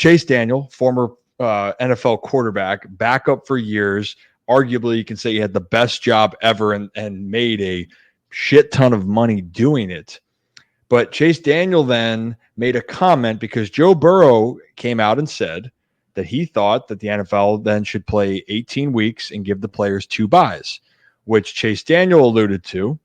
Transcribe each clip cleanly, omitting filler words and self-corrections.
Chase Daniel, former NFL quarterback, backup for years. Arguably, you can say he had the best job ever and made a shit ton of money doing it. But Chase Daniel then made a comment because Joe Burrow came out and said that he thought that the NFL then should play 18 weeks and give the players 2 buys, which Chase Daniel alluded to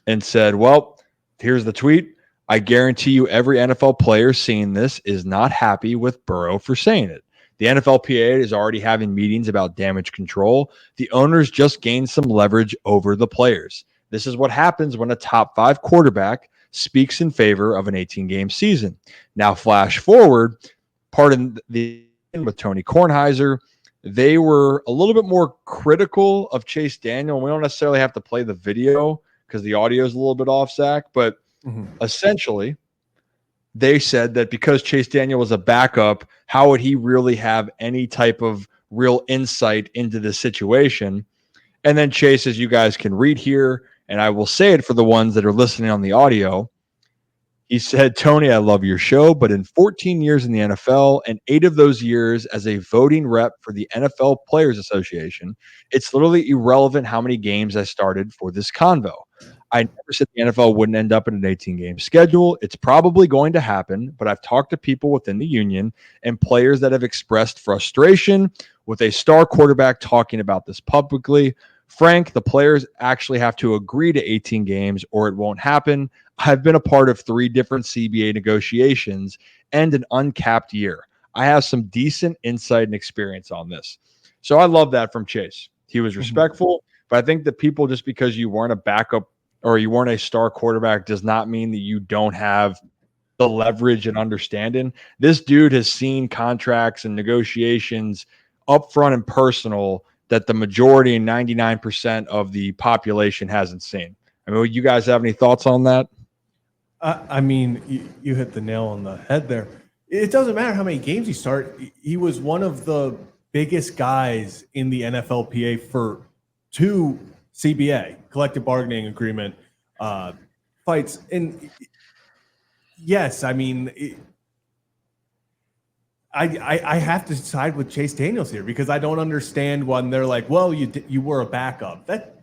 and said, well, here's the tweet. I guarantee you every NFL player seeing this is not happy with Burrow for saying it. The NFLPA is already having meetings about damage control. The owners just gained some leverage over the players. This is what happens when a top 5 quarterback speaks in favor of an 18-game season. Now, flash forward, pardon the with Tony Kornheiser, they were a little bit more critical of Chase Daniel. We don't necessarily have to play the video because the audio is a little bit off, Zach, but essentially, they said that because Chase Daniel was a backup, how would he really have any type of real insight into the situation? And then Chase, as you guys can read here, and I will say it for the ones that are listening on the audio, he said, Tony, I love your show, but in 14 years in the NFL and 8 of those years as a voting rep for the NFL Players Association, it's literally irrelevant how many games I started for this convo. I never said the NFL wouldn't end up in an 18-game schedule. It's probably going to happen, but I've talked to people within the union and players that have expressed frustration with a star quarterback talking about this publicly. Frank, the players actually have to agree to 18 games or it won't happen. I've been a part of 3 different CBA negotiations and an uncapped year. I have some decent insight and experience on this. So I love that from Chase. He was respectful, but I think that people, just because you weren't a backup or you weren't a star quarterback, does not mean that you don't have the leverage and understanding. This dude has seen contracts and negotiations upfront and personal that the majority and 99% of the population hasn't seen. I mean, you guys have any thoughts on that? I mean, you hit the nail on the head there. It doesn't matter how many games he started. He was one of the biggest guys in the NFLPA for 2 CBA, collective bargaining agreement fights. And yes, I mean, I have to side with Chase Daniels here because I don't understand when they're like, well, you were a backup. That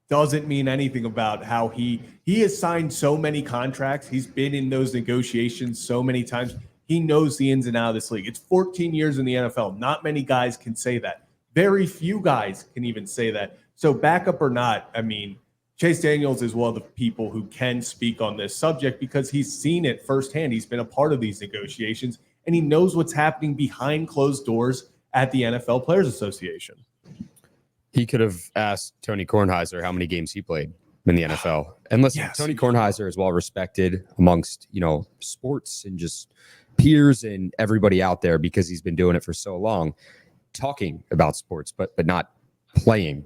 doesn't mean anything about how he has signed so many contracts. He's been in those negotiations so many times. He knows the ins and outs of this league. It's 14 years in the NFL. Not many guys can say that. Very few guys can even say that. So backup or not, I mean, Chase Daniels is one of the people who can speak on this subject because he's seen it firsthand. He's been a part of these negotiations, and he knows what's happening behind closed doors at the NFL Players Association. He could have asked Tony Kornheiser how many games he played in the NFL. And listen, yes, Tony Kornheiser is well respected amongst, sports and just peers and everybody out there because he's been doing it for so long, talking about sports, but not playing.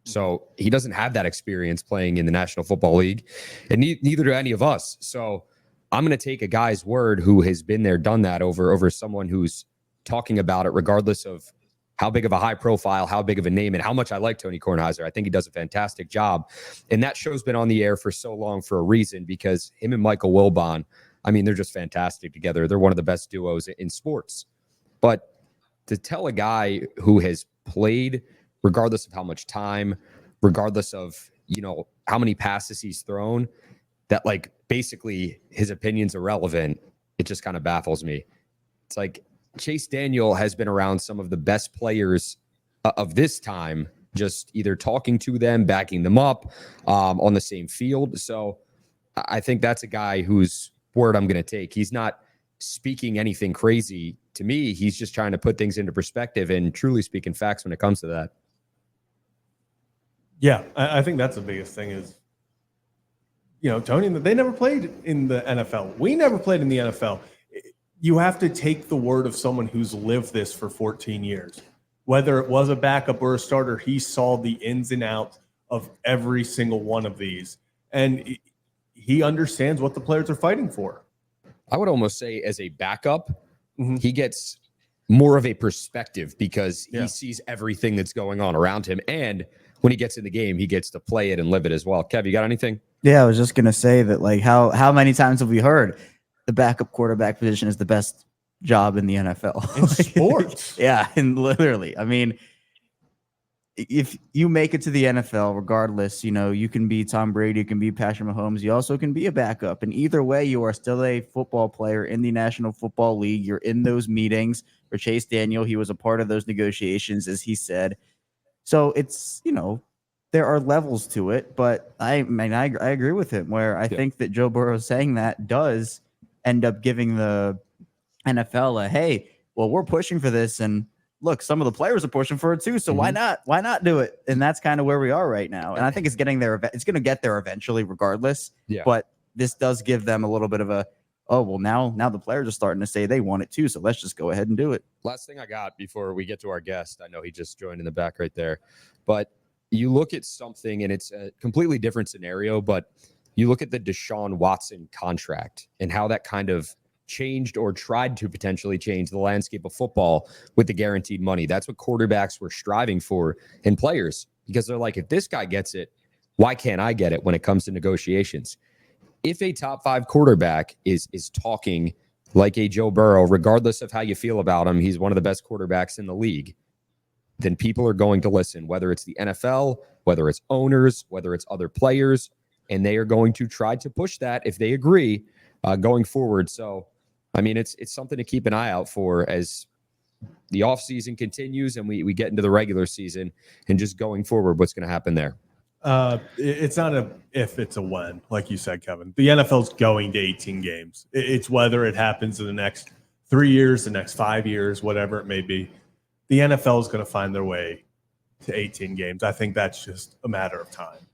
So he doesn't have that experience playing in the National Football League, and neither do any of us. So I'm going to take a guy's word who has been there, done that over someone who's talking about it, regardless of how big of a high profile, how big of a name, and how much I like Tony Kornheiser. I think he does a fantastic job. And that show's been on the air for so long for a reason, because him and Michael Wilbon, I mean, they're just fantastic together. They're one of the best duos in sports. But to tell a guy who has played, regardless of how much time, regardless of, how many passes he's thrown, that basically his opinion's irrelevant, it just kind of baffles me. It's like Chase Daniel has been around some of the best players of this time, just either talking to them, backing them up on the same field. So I think that's a guy whose word I'm going to take. He's not speaking anything crazy to me. He's just trying to put things into perspective and truly speaking facts when it comes to that. Yeah, I think that's the biggest thing is, Tony, they never played in the NFL. We never played in the NFL. You have to take the word of someone who's lived this for 14 years. Whether it was a backup or a starter, he saw the ins and outs of every single one of these. And he understands what the players are fighting for. I would almost say as a backup, he gets more of a perspective because he sees everything that's going on around him. And when he gets in the game, he gets to play it and live it as well. Kev, you got anything? Yeah, I was just going to say that, how many times have we heard the backup quarterback position is the best job in the NFL. In sports. Yeah, and literally. I mean, if you make it to the NFL, regardless, you can be Tom Brady, you can be Patrick Mahomes, you also can be a backup. And either way, you are still a football player in the National Football League. You're in those meetings. For Chase Daniel, he was a part of those negotiations, as he said. So it's, there are levels to it. But I agree with him, where I think that Joe Burrow saying that does end up giving the NFL hey, well, we're pushing for this, and look, some of the players are pushing for it too. So why not do it? And that's kind of where we are right now. And I think it's getting there. It's going to get there eventually, regardless. Yeah. But this does give them a little bit of a, oh, well, now the players are starting to say they want it too. So let's just go ahead and do it. Last thing I got before we get to our guest, I know he just joined in the back right there, but you look at something and it's a completely different scenario, but you look at the Deshaun Watson contract and how that kind of changed or tried to potentially change the landscape of football with the guaranteed money. That's what quarterbacks were striving for in players, because they're like, if this guy gets it, why can't I get it when it comes to negotiations? If a top 5 quarterback is talking like a Joe Burrow, regardless of how you feel about him, he's one of the best quarterbacks in the league, then people are going to listen, whether it's the NFL, whether it's owners, whether it's other players, and they are going to try to push that if they agree going forward. So, I mean, it's something to keep an eye out for as the offseason continues and we get into the regular season, and just going forward, what's going to happen there. It's not a if, it's a when, like you said, Kevin. The NFL's going to 18 games. It's whether it happens in the next 3 years, the next 5 years, whatever it may be. The NFL is going to find their way to 18 games. I think that's just a matter of time.